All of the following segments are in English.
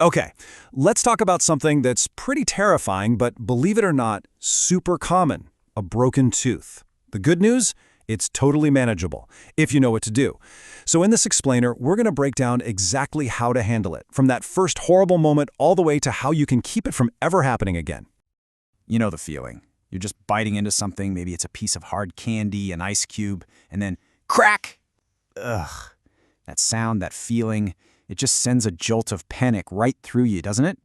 Okay, let's talk about something that's pretty terrifying, but believe it or not, super common, a broken tooth. The good news? It's totally manageable, if you know what to do. So in this explainer, we're going to break down exactly how to handle it, from that first horrible moment all the way to how you can keep it from ever happening again. You know the feeling. You're just biting into something, maybe it's a piece of hard candy, an ice cube, and then crack! Ugh. That sound, that feeling, it just sends a jolt of panic right through you, doesn't it?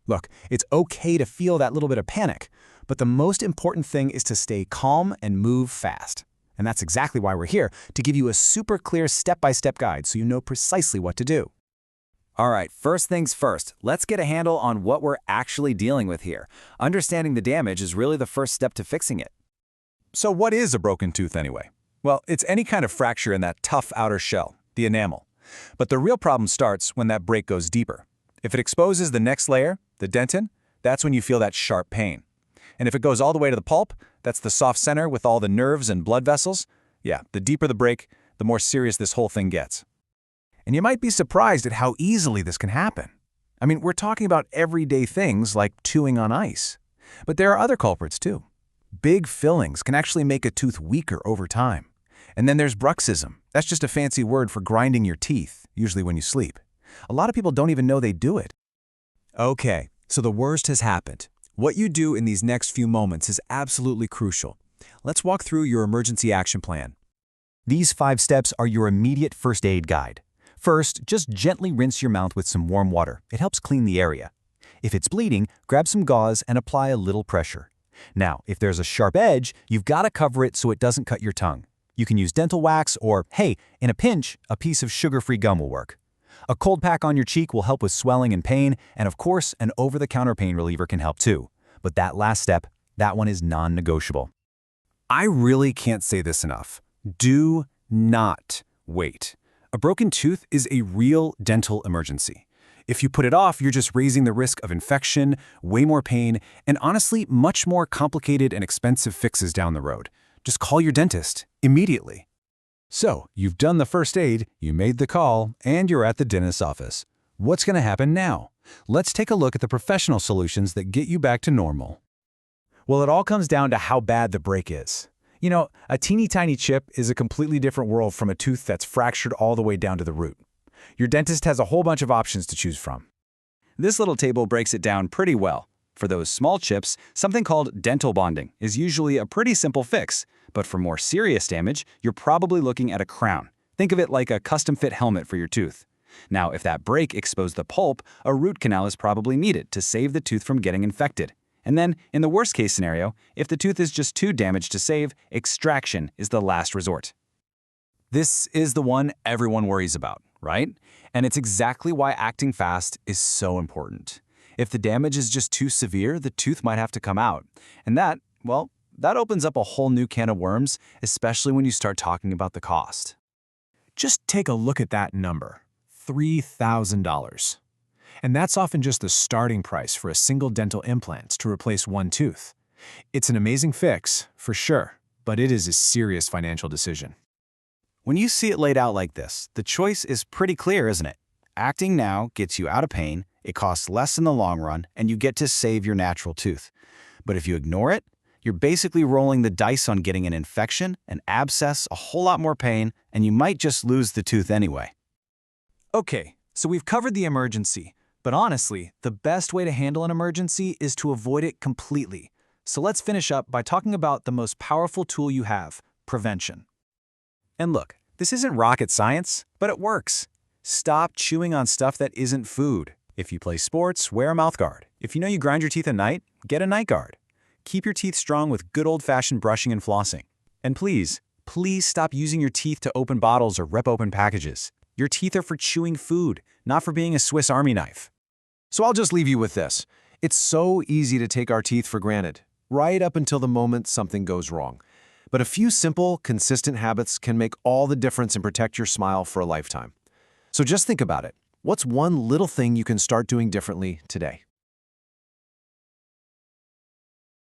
Look, it's okay to feel that little bit of panic, but the most important thing is to stay calm and move fast. And that's exactly why we're here, to give you a super clear step-by-step guide so you know precisely what to do. All right, first things first, let's get a handle on what we're actually dealing with here. Understanding the damage is really the first step to fixing it. So what is a broken tooth anyway? Well, it's any kind of fracture in that tough outer shell, the enamel. But the real problem starts when that break goes deeper. If it exposes the next layer, the dentin, that's when you feel that sharp pain. And if it goes all the way to the pulp, that's the soft center with all the nerves and blood vessels, yeah, the deeper the break, the more serious this whole thing gets. And you might be surprised at how easily this can happen. I mean, we're talking about everyday things like chewing on ice. But there are other culprits too. Big fillings can actually make a tooth weaker over time. And then there's bruxism. That's just a fancy word for grinding your teeth, usually when you sleep. A lot of people don't even know they do it. Okay, so the worst has happened. What you do in these next few moments is absolutely crucial. Let's walk through your emergency action plan. These 5 steps are your immediate first aid guide. First, just gently rinse your mouth with some warm water. It helps clean the area. If it's bleeding, grab some gauze and apply a little pressure. Now, if there's a sharp edge, you've got to cover it so it doesn't cut your tongue. You can use dental wax or, hey, in a pinch, a piece of sugar-free gum will work. A cold pack on your cheek will help with swelling and pain, and of course, an over-the-counter pain reliever can help too. But that last step, that one is non-negotiable. I really can't say this enough. Do not wait. A broken tooth is a real dental emergency. If you put it off, you're just raising the risk of infection, way more pain, and honestly, much more complicated and expensive fixes down the road. Just call your dentist immediately. So, you've done the first aid, you made the call, and you're at the dentist's office. What's going to happen now? Let's take a look at the professional solutions that get you back to normal. Well, it all comes down to how bad the break is. You know, a teeny tiny chip is a completely different world from a tooth that's fractured all the way down to the root. Your dentist has a whole bunch of options to choose from. This little table breaks it down pretty well. For those small chips, something called dental bonding is usually a pretty simple fix. But for more serious damage, you're probably looking at a crown. Think of it like a custom-fit helmet for your tooth. Now, if that break exposed the pulp, a root canal is probably needed to save the tooth from getting infected. And then, in the worst-case scenario, if the tooth is just too damaged to save, extraction is the last resort. This is the one everyone worries about, right? And it's exactly why acting fast is so important. If the damage is just too severe, the tooth might have to come out. And that, well, that opens up a whole new can of worms, especially when you start talking about the cost. Just take a look at that number, $3,000. And that's often just the starting price for a single dental implant to replace one tooth. It's an amazing fix, for sure, but it is a serious financial decision. When you see it laid out like this, the choice is pretty clear, isn't it? Acting now gets you out of pain, it costs less in the long run, and you get to save your natural tooth. But if you ignore it, you're basically rolling the dice on getting an infection, an abscess, a whole lot more pain, and you might just lose the tooth anyway. Okay, so we've covered the emergency, but honestly, the best way to handle an emergency is to avoid it completely. So let's finish up by talking about the most powerful tool you have, prevention. And look, this isn't rocket science, but it works. Stop chewing on stuff that isn't food. If you play sports, wear a mouthguard. If you know you grind your teeth at night, get a night guard. Keep your teeth strong with good old-fashioned brushing and flossing. And please, please stop using your teeth to open bottles or rip open packages. Your teeth are for chewing food, not for being a Swiss Army knife. So I'll just leave you with this. It's so easy to take our teeth for granted, right up until the moment something goes wrong. But a few simple, consistent habits can make all the difference and protect your smile for a lifetime. So just think about it. What's one little thing you can start doing differently today?